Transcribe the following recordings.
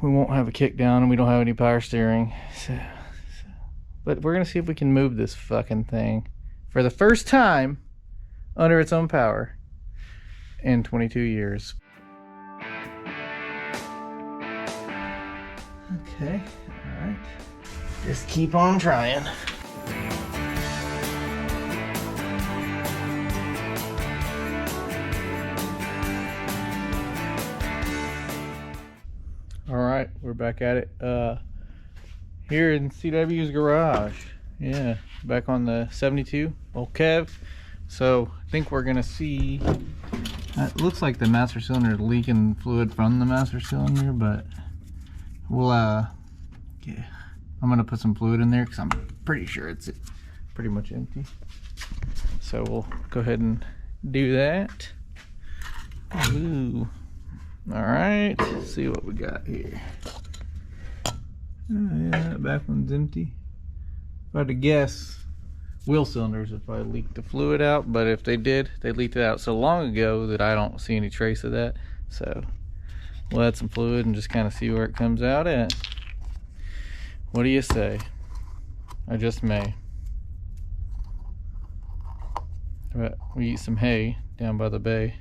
we won't have a kick down and we don't have any power steering. But we're gonna see if we can move this fucking thing for the first time under its own power in 22 years. Okay, all right. Just keep on trying. All right, we're back at it. Here in CW's garage. Yeah, back on the 72, old Kev. So I think we're gonna see, it looks like the master cylinder is leaking fluid from the master cylinder, but we'll, yeah, I'm gonna put some fluid in there because I'm pretty sure it's pretty much empty. So we'll go ahead and do that. Ooh. All right, let's see what we got here. Oh yeah, that back one's empty. If I had to guess, wheel cylinders have probably leaked the fluid out, but if they did, they leaked it out so long ago that I don't see any trace of that. So we'll add some fluid and just kind of see where it comes out at. What do you say? I just may. But we eat some hay down by the bay.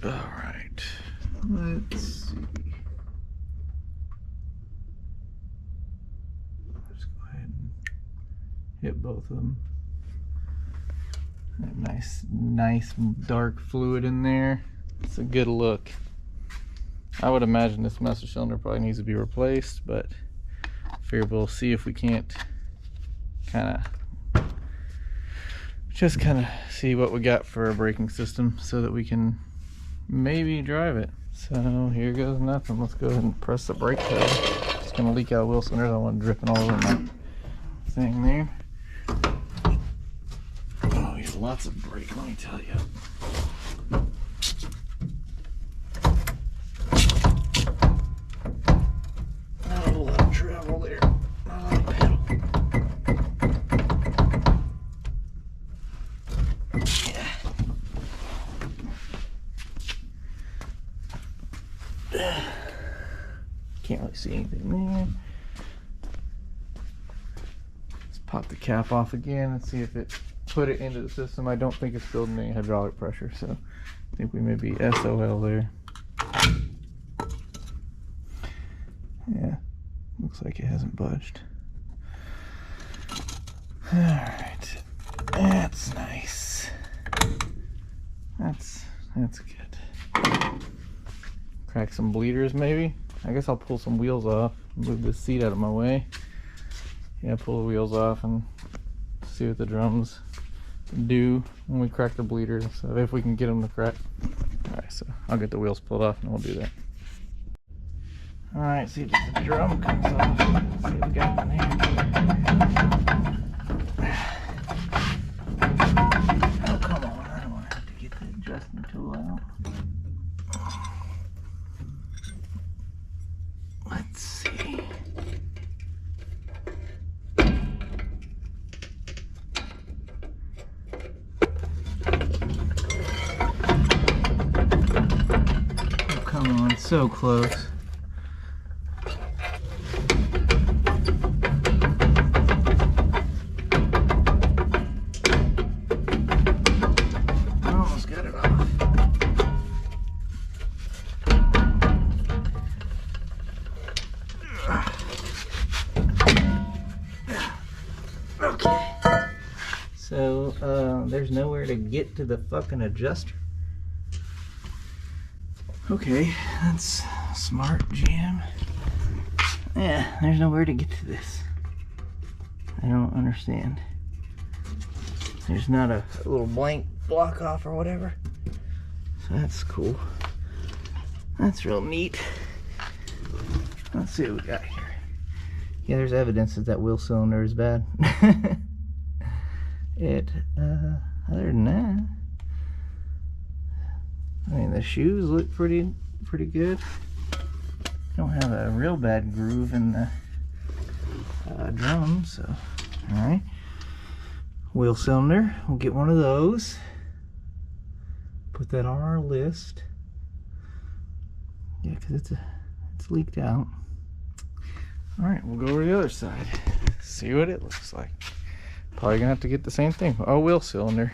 All right, let's see. Let's go ahead and hit both of them. That nice dark fluid in there. It's a good look. I would imagine this master cylinder probably needs to be replaced, but I figure we'll see if we can't just kind of see what we got for a braking system so that we can maybe drive it. So here goes nothing. Let's go ahead and press the brake pedal. It's gonna leak out of wheel cylinders. I don't want it dripping all over my thing there. Oh, you have lots of brake, let me tell you. Not a whole lot of travel there. Not a lot of pedal. Can't really see anything there. Let's pop the cap off again and see if it put it into the system. I don't think it's building any hydraulic pressure, so I think we may be SOL there. Yeah, looks like it hasn't budged. Alright, that's nice. That's good. Crack some bleeders maybe. I guess I'll pull some wheels off, move this seat out of my way. Yeah, pull the wheels off and see what the drums do when we crack the bleeders, so if we can get them to crack. Alright, so I'll get the wheels pulled off and we'll do that. Alright, see if the drum comes off. See what we got in there. Oh, come on, I don't want to have to get the adjustment tool out. Let's see. Oh, come on, so close. So, there's nowhere to get to the fucking adjuster. Okay, that's smart, Jim. Yeah, there's nowhere to get to this. I don't understand. There's not a little blank block off or whatever. So that's cool. That's real neat. Let's see what we got here. Yeah, there's evidence that that wheel cylinder is bad. Other than that, I mean, the shoes look pretty good. Don't have a real bad groove in the drum, so all right. Wheel cylinder, we'll get one of those. Put that on our list. Yeah, because it's leaked out. All right, we'll go over to the other side. See what it looks like. Probably gonna have to get the same thing. Oh, wheel cylinder.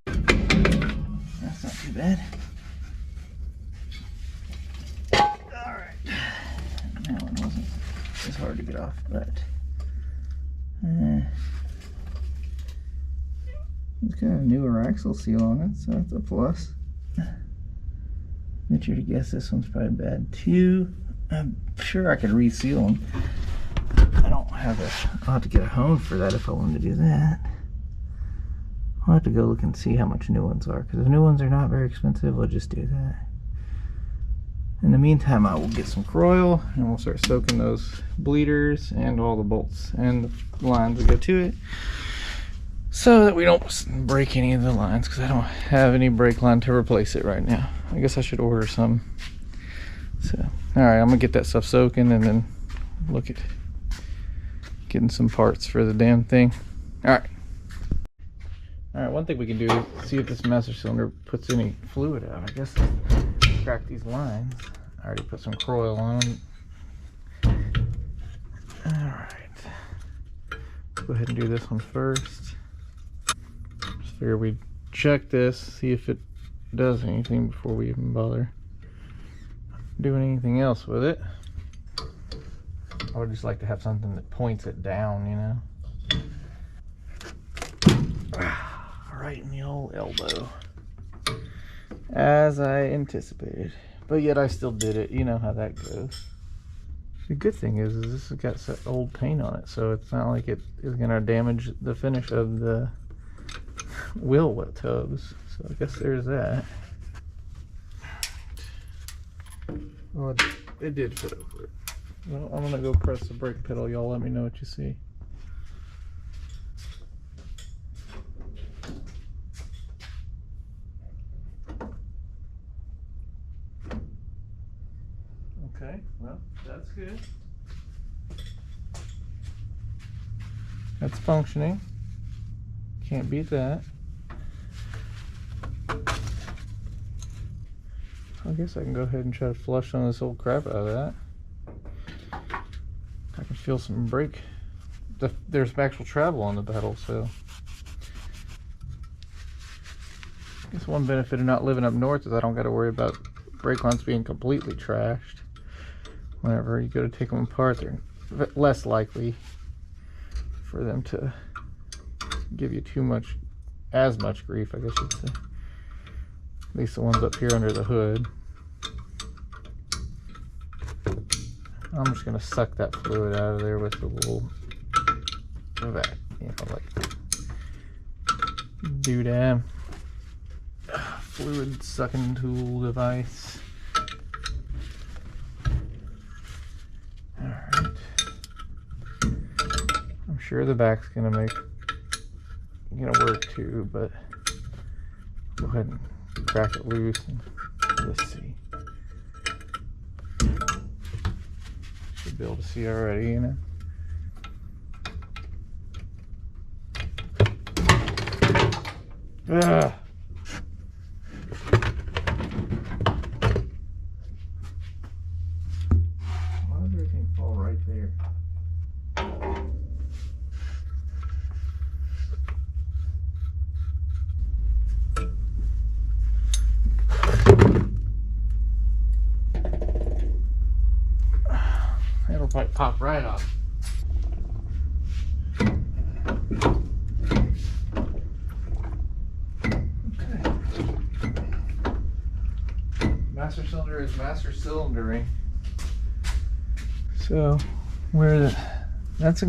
That's not too bad. All right. That one wasn't as hard to get off, but it's got a newer axle seal on it, so that's a plus. Venture to guess this one's probably bad too. I'm sure I could reseal them. I don't have I'll have to get a hone for that if I wanted to do that. I'll have to go look and see how much new ones are, because if new ones are not very expensive, we'll just do that. In the meantime, I will get some Croil and we'll start soaking those bleeders and all the bolts and the lines that go to it, so that we don't break any of the lines, because I don't have any brake line to replace it right now. I guess I should order some. So, alright, I'm gonna get that stuff soaking and then look at getting some parts for the damn thing. Alright. Alright, one thing we can do is see if this master cylinder puts any fluid out. I guess I'll crack these lines. I already put some Croil on them. Alright. Go ahead and do this one first. Just figure we'd check this, see if it does anything before we even bother doing anything else with it. I would just like to have something that points it down, you know. Right in the old elbow, as I anticipated, but yet I still did it. You know how that goes. The good thing is this has got some old paint on it, so it's not like it is going to damage the finish of the wheel tubs. So I guess there's that. Well, it did fit over it. Well, I'm gonna go press the brake pedal. Y'all let me know what you see. Okay, well, that's good. That's functioning. Can't beat that. I guess I can go ahead and try to flush some of this old crap out of that. I can feel some brake. There's some actual travel on the pedal, so. I guess one benefit of not living up north is I don't got to worry about brake lines being completely trashed. Whenever you go to take them apart, they're less likely for them to give you as much grief, I guess you'd say. At least the ones up here under the hood. I'm just gonna suck that fluid out of there with the little vac, you know, like doodad fluid sucking tool device. All right. I'm sure the back's gonna work too, but go ahead and crack it loose and let's see. Should be able to see already, you know. Ugh. Why does everything fall right there? It'll probably pop right off. Okay. Master cylinder is master cylindering. So that's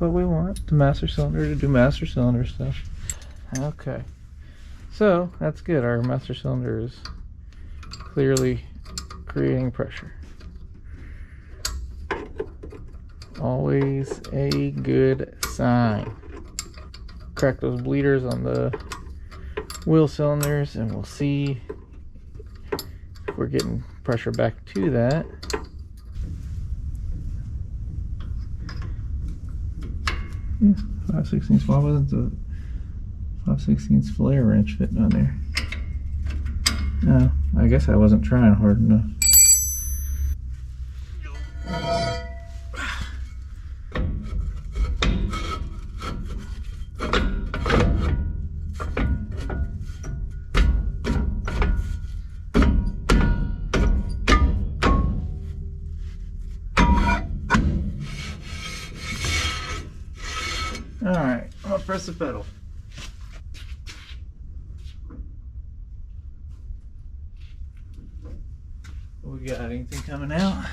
what we want, the master cylinder to do master cylinder stuff. Okay. So that's good. Our master cylinder is clearly creating pressure. Always a good sign. Crack those bleeders on the wheel cylinders and we'll see if we're getting pressure back to that. Yeah, 5/16. Why wasn't the 5/16 flare wrench fitting on there? No, I guess I wasn't trying hard enough. Alright, I'll press the pedal. We got anything coming out?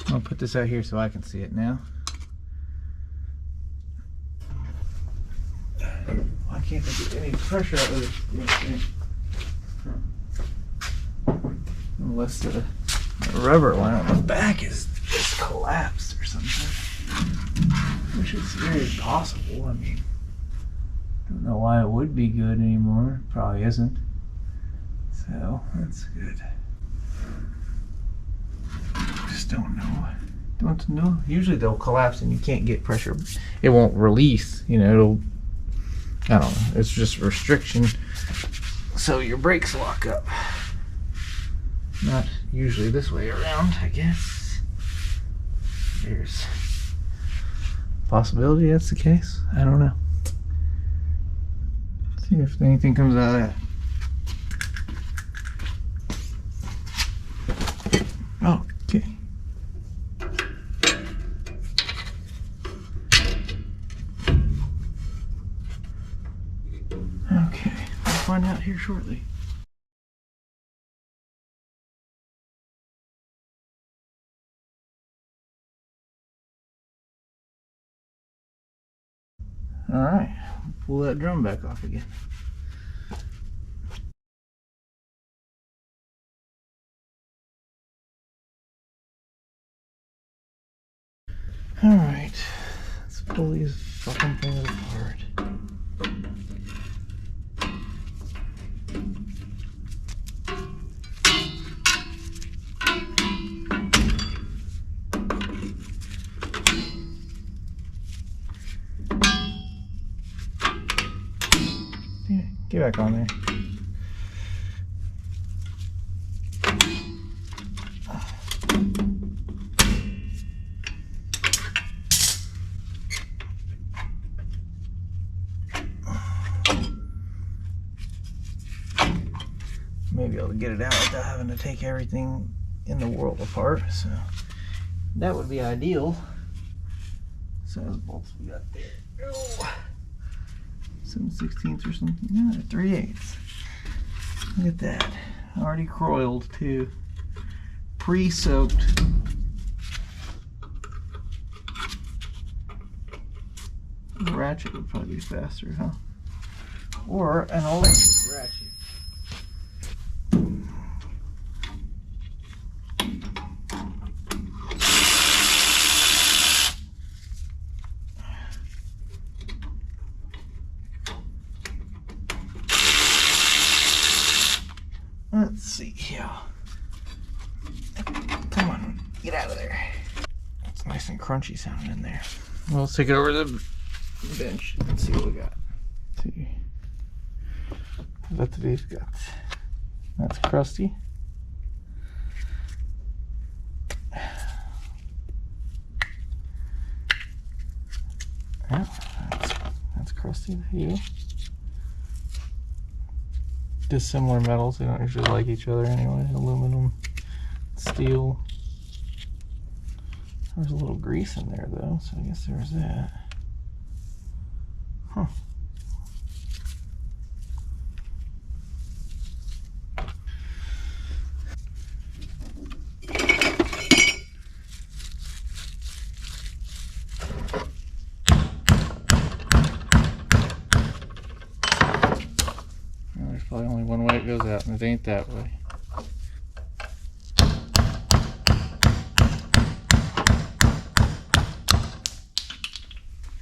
I'll put this out here so I can see it now. Why can't I get any pressure out of this thing? Unless the rubber line on the back is just collapsed or something. Which is very possible. I mean, don't know why it would be good anymore. Probably isn't. So that's good. Just don't know. Don't know. Usually they'll collapse and you can't get pressure. It won't release. You know, it'll. I don't know. It's just restriction. So your brakes lock up. Not usually this way around, I guess. There's possibility that's the case. I don't know. Let's see if anything comes out of that. Oh, okay. Okay, we'll find out here shortly. All right, pull that drum back off again. All right, let's pull these fucking things apart. Yeah, get back on there. Maybe able to get it out without having to take everything in the world apart. So that would be ideal. So those bolts we got there. Oh, 7/16 or something. No, 3/8. Look at that. Already coiled too. Pre-soaked. The ratchet would probably be faster, huh? Or an electric ratchet. Let's see here. Come on, get out of there. It's nice and crunchy sounding in there. Well, let's take it over to the bench and see what we got. Let's see. What we've got. That's crusty. Yeah, that's crusty to you. Dissimilar metals, they don't usually like each other anyway. Aluminum, steel. There's a little grease in there though, so I guess there's that. Huh. There's probably only one way it goes out, and it ain't that way.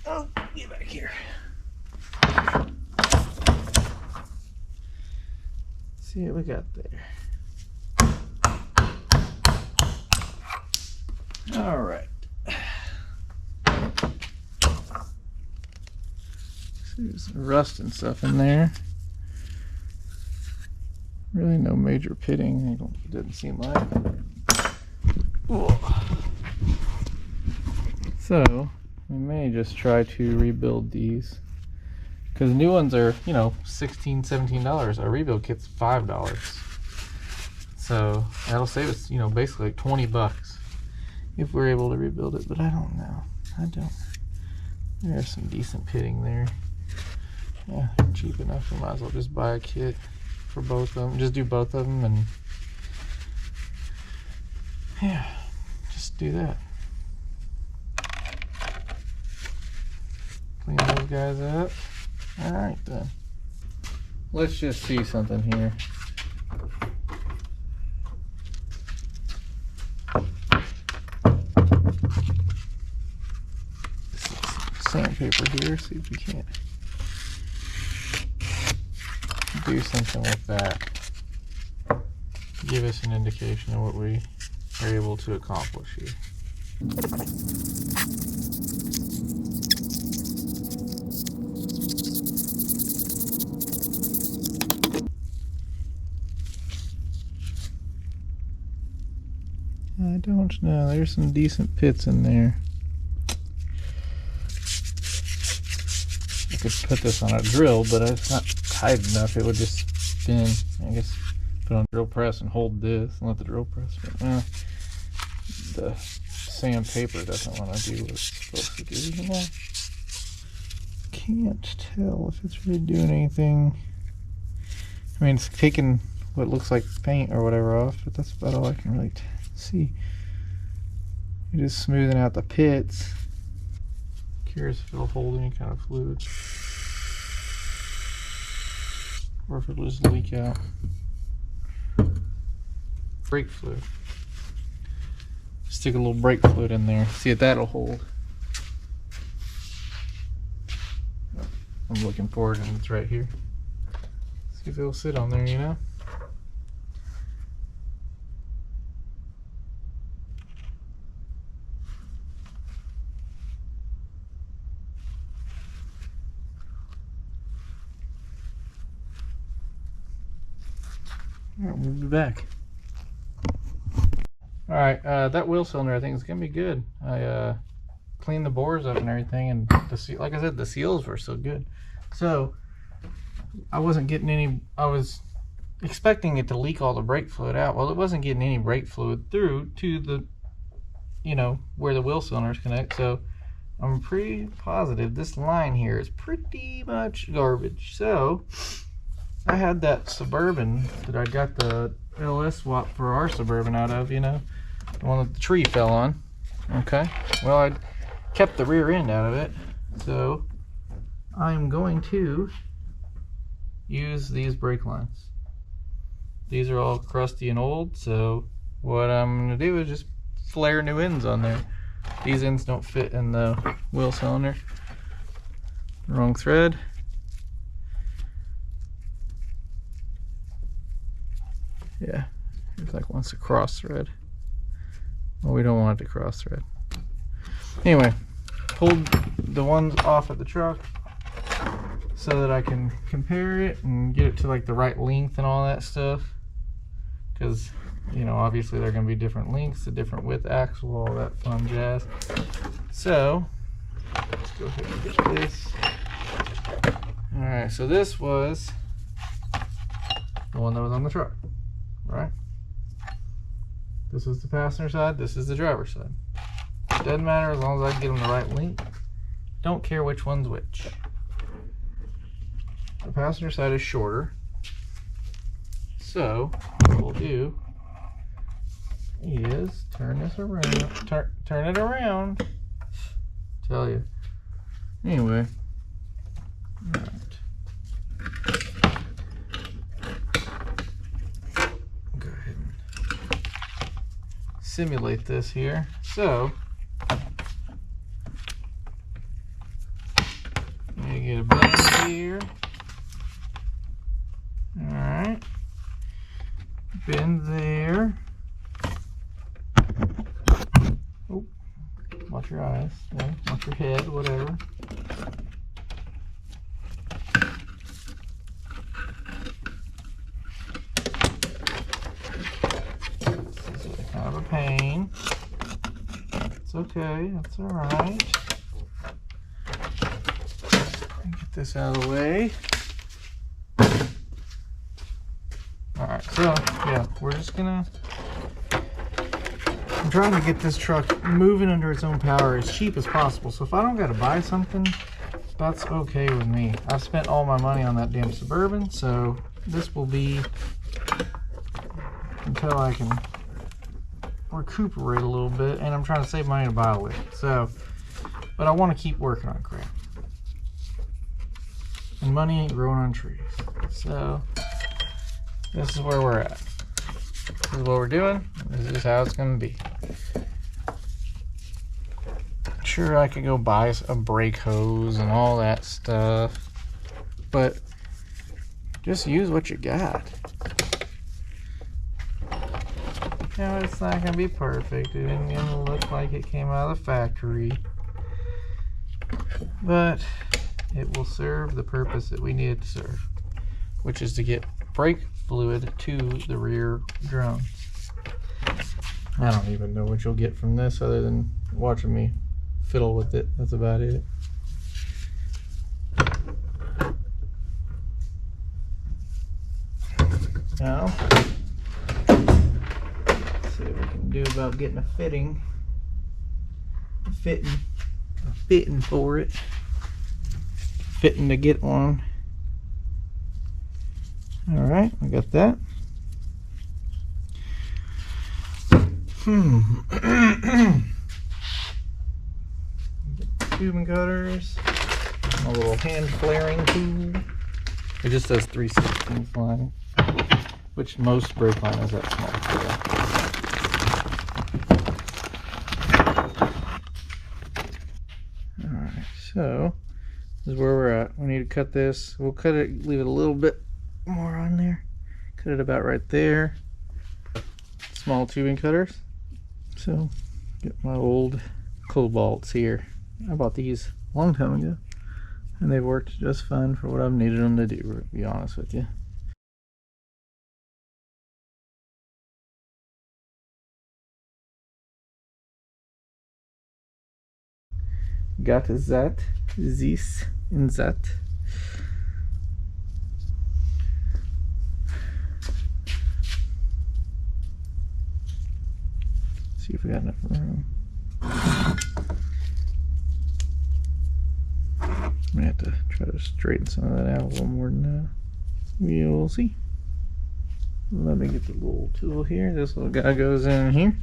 Oh, get back here. See what we got there. All right. See, there's some rust and stuff in there. Really no major pitting. It doesn't seem like. Ugh. So we may just try to rebuild these, because new ones are, you know, $16, $17. Our rebuild kit's $5. So that'll save us, you know, basically like 20 bucks if we're able to rebuild it. But I don't know. There's some decent pitting there. Yeah, they're cheap enough. We might as well just buy a kit for both of them. Just do both of them, and yeah, just do that. Clean those guys up. All right then. Let's just see something here. Sandpaper here, see if we can't do something with that. Give us an indication of what we are able to accomplish here. I don't know, there's some decent pits in there. I could put this on a drill, but it's not tight enough. It would just spin. I guess put on a drill press and hold this and let the drill press spin. Well, the sandpaper doesn't want to do what it's supposed to do, you know? Can't tell if it's really doing anything. I mean, it's taking what looks like paint or whatever off, but that's about all I can really see. It is smoothing out the pits. Curious if it'll hold any kind of fluid, or if it'll just leak out. Brake fluid. Stick a little brake fluid in there. See if that'll hold. I'm looking for it, and it's right here. See if it'll sit on there, you know? Alright, we'll be back. Alright, that wheel cylinder I think is gonna be good. I cleaned the bores up and everything, and like I said, the seals were still good. So I wasn't getting any. I was expecting it to leak all the brake fluid out. Well, it wasn't getting any brake fluid through to the, you know, where the wheel cylinders connect. So I'm pretty positive this line here is pretty much garbage. So I had that Suburban that I got the LS swap for our Suburban out of, you know, the one that the tree fell on. Okay, well, I kept the rear end out of it, so I'm going to use these brake lines. These are all crusty and old, so what I'm going to do is just flare new ends on there. These ends don't fit in the wheel cylinder. Wrong thread. Yeah, it like wants to cross thread. Well, we don't want it to cross thread. Anyway, pulled the ones off at the truck so that I can compare it and get it to like the right length and all that stuff. Because, you know, obviously they're going to be different lengths, a different width axle, all that fun jazz. So, let's go ahead and get this. Alright, so this was the one that was on the truck. Right? This is the passenger side, this is the driver's side. Doesn't matter as long as I can get them the right length. Don't care which one's which. The passenger side is shorter. So, what we'll do is turn this around. Turn it around. Tell you. Anyway. Alright. Simulate this here. So you get a bend here. Alright. Bend there. Oh, watch your eyes. Yeah, watch your head, whatever. kind of a pain. It's okay, that's alright. Get this out of the way. Alright, so yeah, we're just gonna... I'm trying to get this truck moving under its own power as cheap as possible. So if I don't gotta buy something, that's okay with me. I've spent all my money on that damn Suburban, so this will be until I can recuperate a little bit, and I'm trying to save money to buy a lift. So, but I want to keep working on crap. And money ain't growing on trees. So this is where we're at. This is what we're doing. This is how it's going to be. Sure, I could go buy a brake hose and all that stuff, but just use what you got. You know, it's not going to be perfect. It isn't going to look like it came out of the factory, but it will serve the purpose that we need it to serve, which is to get brake fluid to the rear drone. I don't even know what you'll get from this other than watching me fiddle with it. That's about it. Now, let's see what we can do about getting a fitting for it. Fitting to get one. All right, I got that. Tubing cutters, a little hand flaring tool. It just does 3/16 line, which most brake line is that small. All right, so this is where we're at. We need to cut this. We'll cut it, leave it a little bit more on there. Cut it about right there. Small tubing cutters. So get my old Cobalts here. I bought these a long time ago, and they've worked just fine for what I've needed them to do, to be honest with you. Got that, this, and that. See if we got enough room. I'm gonna have to try to straighten some of that out a little more than that. We'll see. Let me get the little tool here. This little guy goes in here.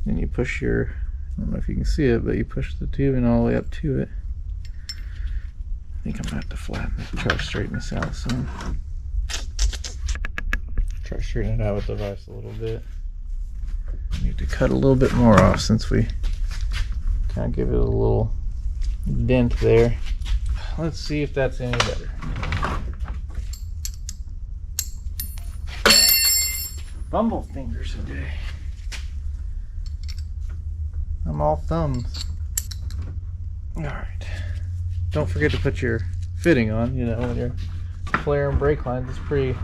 Then you push your, I don't know if you can see it, but you push the tubing all the way up to it. I think I'm gonna have to flatten it, try to straighten this out some. Try to straighten it out with the vise a little bit. I need to cut a little bit more off since we kind of give it a little dent there. Let's see if that's any better. Bumble fingers today. I'm all thumbs. Alright. Don't forget to put your fitting on, you know, when you're flaring brake lines. It's pretty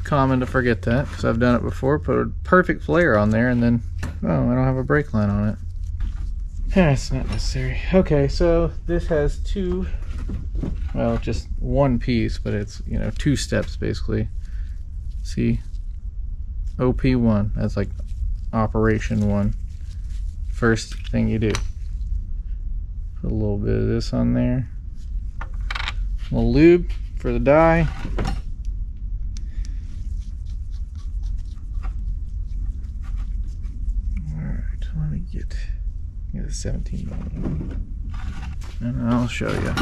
common to forget that, because I've done it before. Put a perfect flare on there and then, oh, I don't have a brake line on it. That's not necessary. Okay, so this has two, well, just one piece, but it's, you know, two steps basically. See, OP1, that's like operation 1. First thing you do, put a little bit of this on there, a little lube for the dye. Alright, let me get a 17 and I'll show you.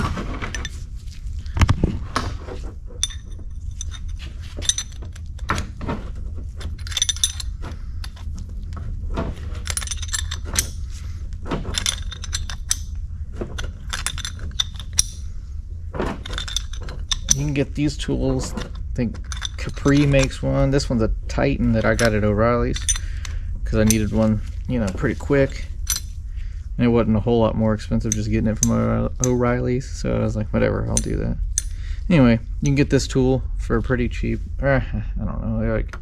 You can get these tools. I think Capri makes one. This one's a Titan that I got at O'Reilly's because I needed one, you know, pretty quick. And it wasn't a whole lot more expensive just getting it from O'Reilly's. So I was like, whatever, I'll do that. Anyway, you can get this tool for pretty cheap. I don't know, they're like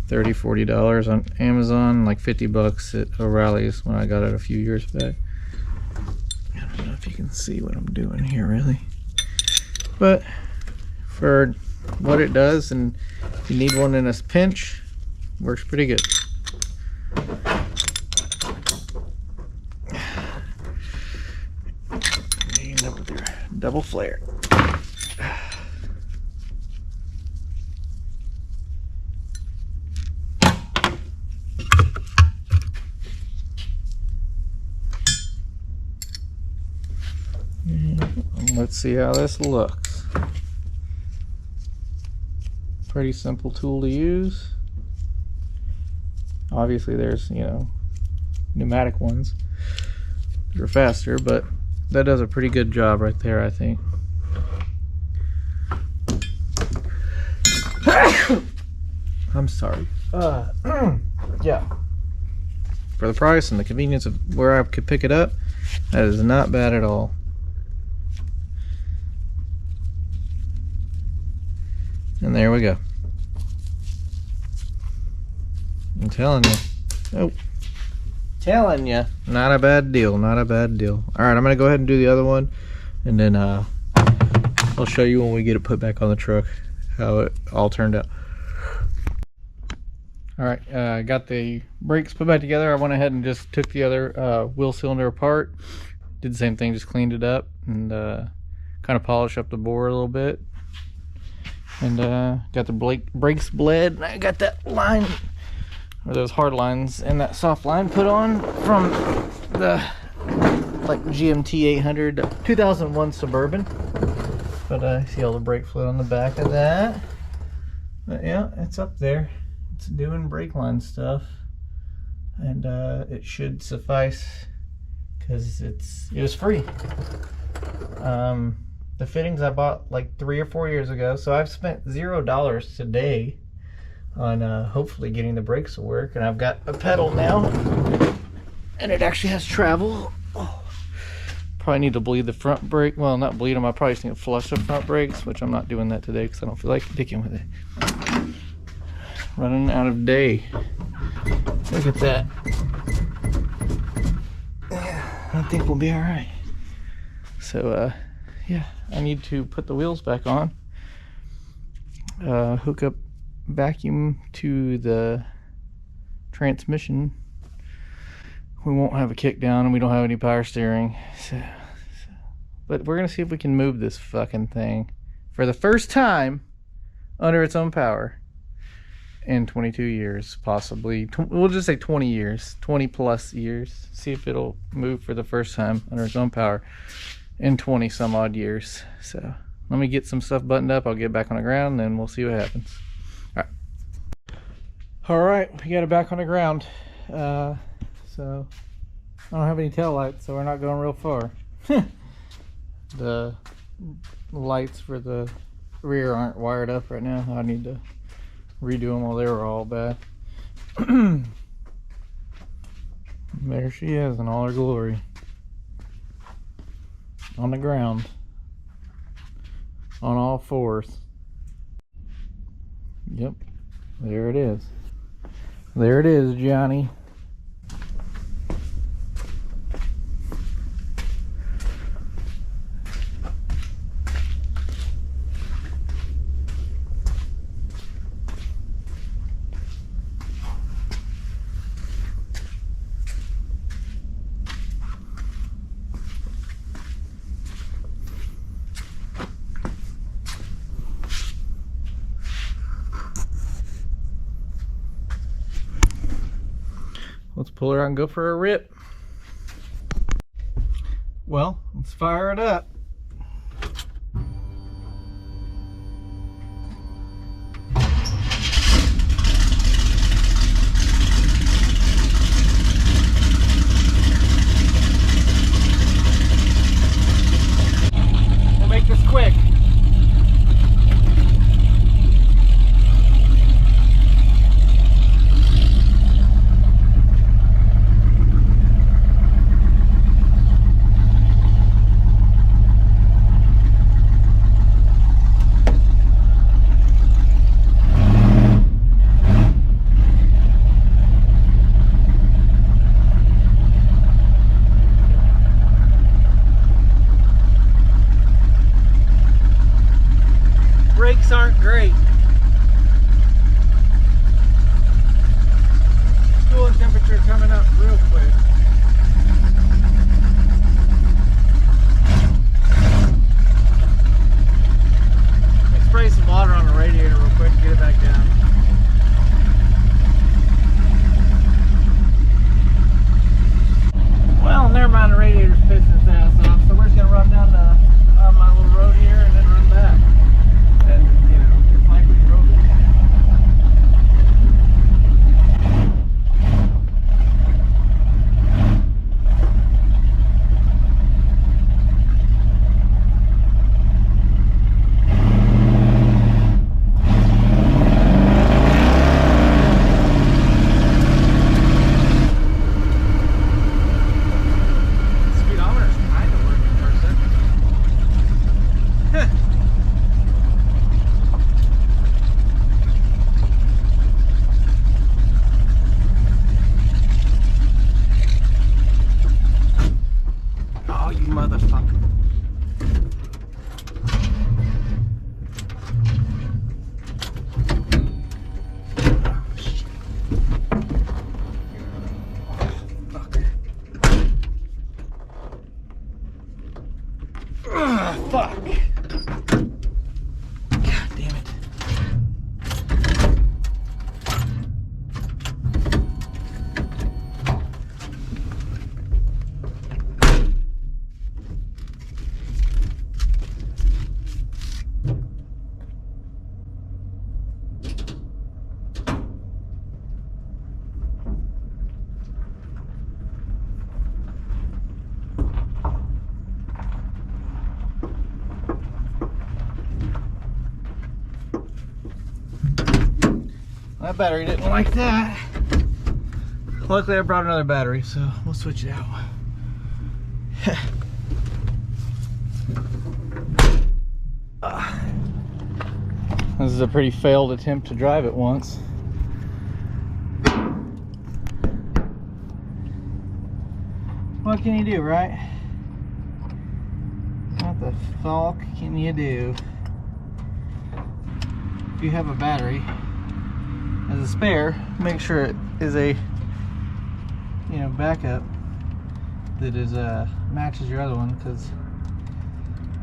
$30-40 on Amazon, like $50 at O'Reilly's when I got it a few years back. I don't know if you can see what I'm doing here really, but for what it does, and if you need one in a pinch, works pretty good. End up with your double flare. Let's see how this looks. Pretty simple tool to use. Obviously there's, you know, pneumatic ones that are faster, but that does a pretty good job right there, I think. I'm sorry. Yeah. For the price and the convenience of where I could pick it up, that is not bad at all. And there we go. I'm telling you. Oh. Telling you. Not a bad deal. Not a bad deal. Alright, I'm going to go ahead and do the other one. And then I'll show you when we get it put back on the truck how it all turned out. Alright, I got the brakes put back together. I went ahead and just took the other wheel cylinder apart. Did the same thing, just cleaned it up and kind of polished up the bore a little bit. And got the brakes bled, and I got that line, or those hard lines, and that soft line put on from the like GMT 800 2001 Suburban. But I see all the brake fluid on the back of that. But yeah, it's up there. It's doing brake line stuff, and it should suffice because it was free. The fittings I bought like 3 or 4 years ago, so I've spent $0 today on hopefully getting the brakes to work. And I've got a pedal now, and it actually has travel. Oh. Probably need to bleed the front brake. Well, not bleed them, I probably just need to flush the front brakes, which I'm not doing that today because I don't feel like dicking with it. Running out of day. Look at that. I think we'll be all right. So yeah, I need to put the wheels back on, hook up vacuum to the transmission. We won't have a kick down, and we don't have any power steering, but we're gonna see if we can move this fucking thing for the first time under its own power in 22 years, possibly. We'll just say 20 years, 20 plus years. See if it'll move for the first time under its own power in 20 some odd years. So let me get some stuff buttoned up. I'll get back on the ground, and then we'll see what happens. All right, we got it back on the ground. So I don't have any tail lights, so we're not going real far. The lights for the rear aren't wired up right now. I need to redo them while they were all bad. There she is in all her glory. On the ground, on all fours. Yep, there it is. There it is, Johnny. Let's pull her out and go for a rip. Well, let's fire it up. We'll make this quick. aren't great. Cooling temperature coming up real quick. Let's spray some water on the radiator real quick and get it back down. Well, never mind, the radiator's pissing its ass off, so we're just gonna run down my little road here and then run back. And, you know, it's like we drove it. Fuck. God damn it. That battery didn't like that. Luckily I brought another battery, so we'll switch it out. This is a pretty failed attempt to drive it once. What can you do, right? What the fuck can you do? If you have a battery as a spare, make sure it is a, you know, backup that is matches your other one, because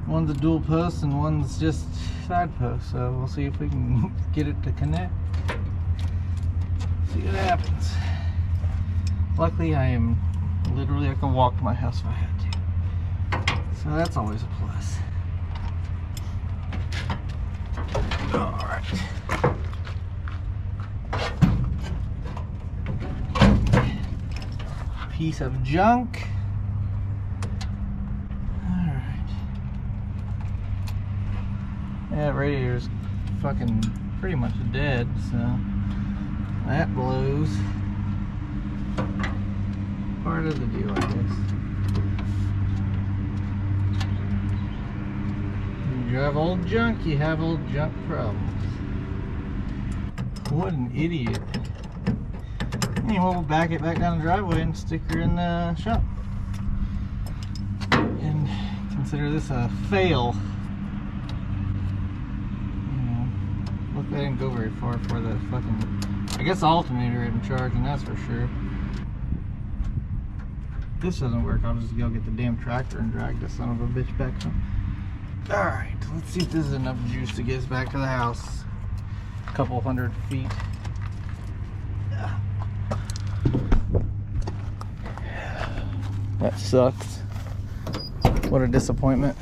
one's a dual post and one's just side post. So we'll see if we can get it to connect. See what happens. Luckily, I can walk to my house if I had to. So that's always a plus. All right. Piece of junk. Alright. Yeah, radiator's fucking pretty much dead, so that blows. Part of the deal, I guess. You drive old junk, you have old junk problems. What an idiot. Anyway, we'll back it back down the driveway and stick her in the shop. And consider this a fail. You know, look, I didn't go very far for the fucking, I guess the alternator isn't charging, that's for sure. If this doesn't work, I'll just go get the damn tractor and drag this son of a bitch back home. Alright, let's see if this is enough juice to get us back to the house. A couple hundred feet. That sucks. What a disappointment.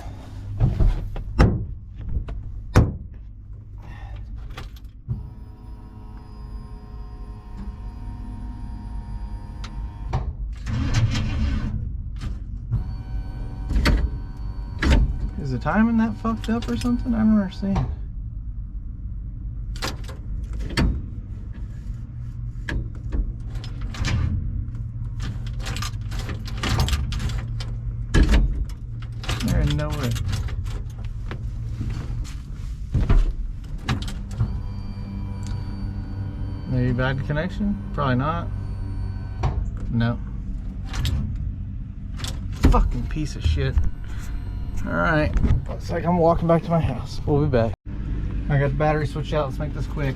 Is the timing that fucked up or something? I don't understand. No way. Maybe bad connection? Probably not. No. Fucking piece of shit. Alright. Looks like I'm walking back to my house. We'll be back. I got the battery switched out. Let's make this quick.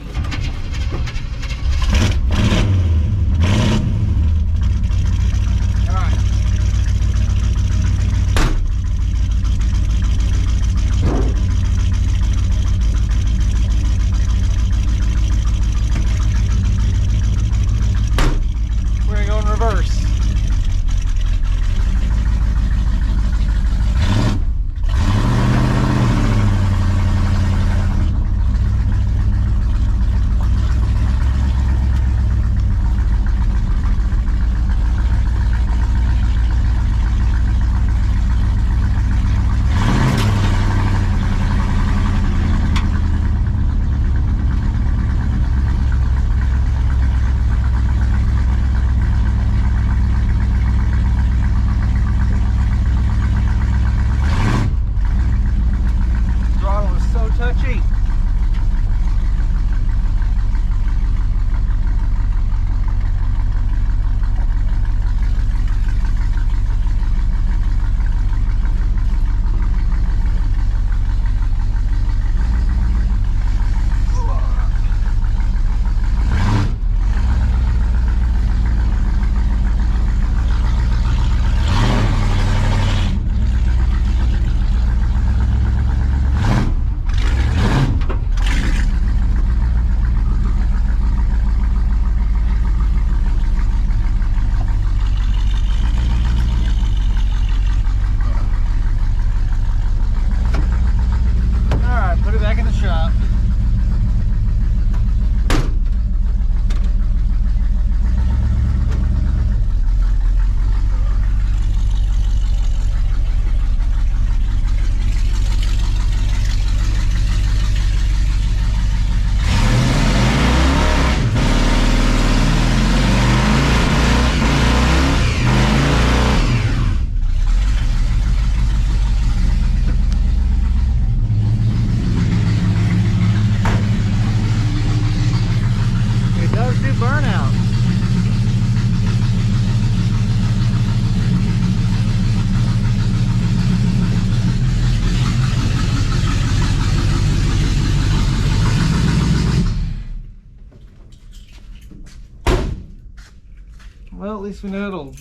Well, at least we know it'll,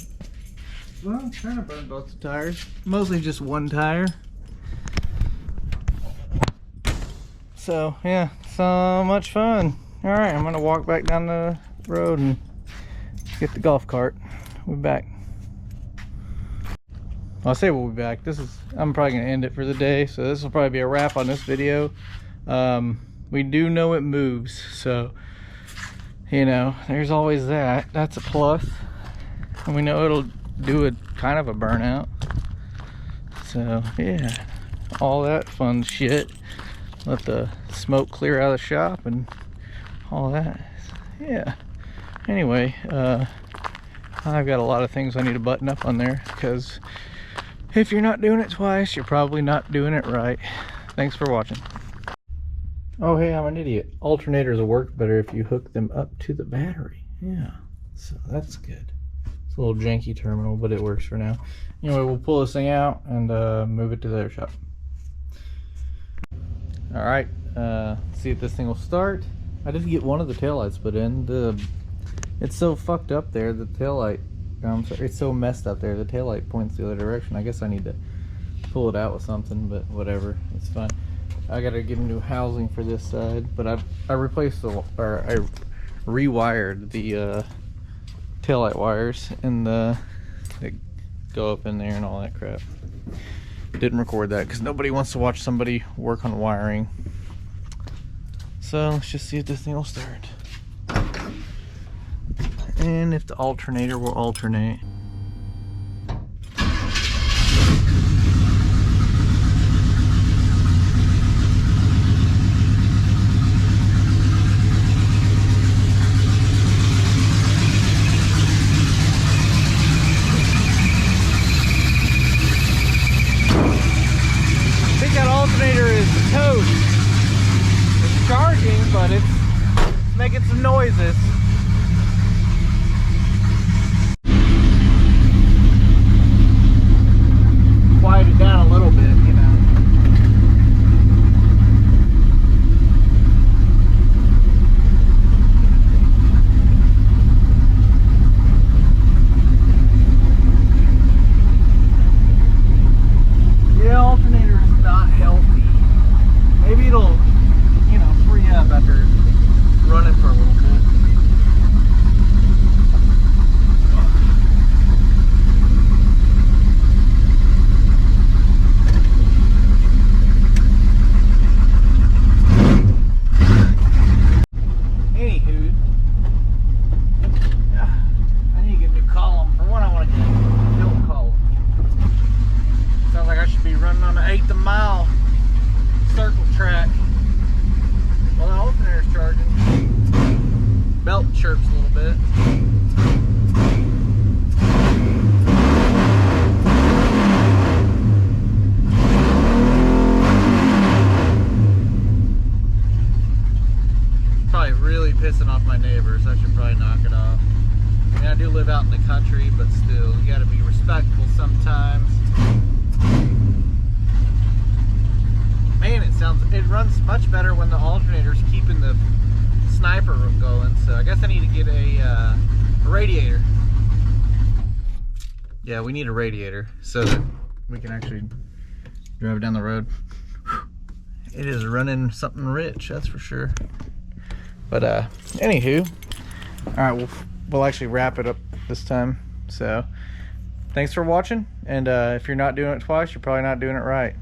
well, kind of burn both the tires. Mostly just one tire. So, yeah, so much fun. Alright, I'm going to walk back down the road and get the golf cart. We'll be back. Well, I say we'll be back. I'm probably going to end it for the day, so this will probably be a wrap on this video. We do know it moves, so, you know, there's always that. That's a plus. And we know it'll do a kind of a burnout. So, yeah, all that fun shit. Let the smoke clear out of the shop and all that. Yeah. Anyway, I've got a lot of things I need to button up on there, because if you're not doing it twice, you're probably not doing it right. Thanks for watching. Oh, hey, I'm an idiot. Alternators will work better if you hook them up to the battery. Yeah, so that's good. It's a little janky terminal, but it works for now. Anyway, we'll pull this thing out and move it to the other shop. All right, see if this thing will start. I did get one of the taillights put in. It's so fucked up there, the taillight, I'm sorry, it's so messed up there, the taillight points the other direction. I guess I need to pull it out with something, but whatever, it's fine. I gotta get a new housing for this side, but I replaced I rewired the taillight wires and that go up in there and all that crap. Didn't record that because nobody wants to watch somebody work on wiring. So let's just see if this thing will start. And if the alternator will alternate. I think that alternator is toast. It's charging, but it's making some noises. Quiet it down a little bit, you know. probably really pissing off my neighbors. I should probably knock it off. I mean, I do live out in the country, but still, you gotta be respectful sometimes. Man, it runs much better when the alternator's keeping the sniper going, so I guess I need to get a radiator. Yeah, we need a radiator so that we can actually drive down the road. It is running something rich, that's for sure. But anywho, all right, we'll actually wrap it up this time. So thanks for watching, and if you're not doing it twice, you're probably not doing it right.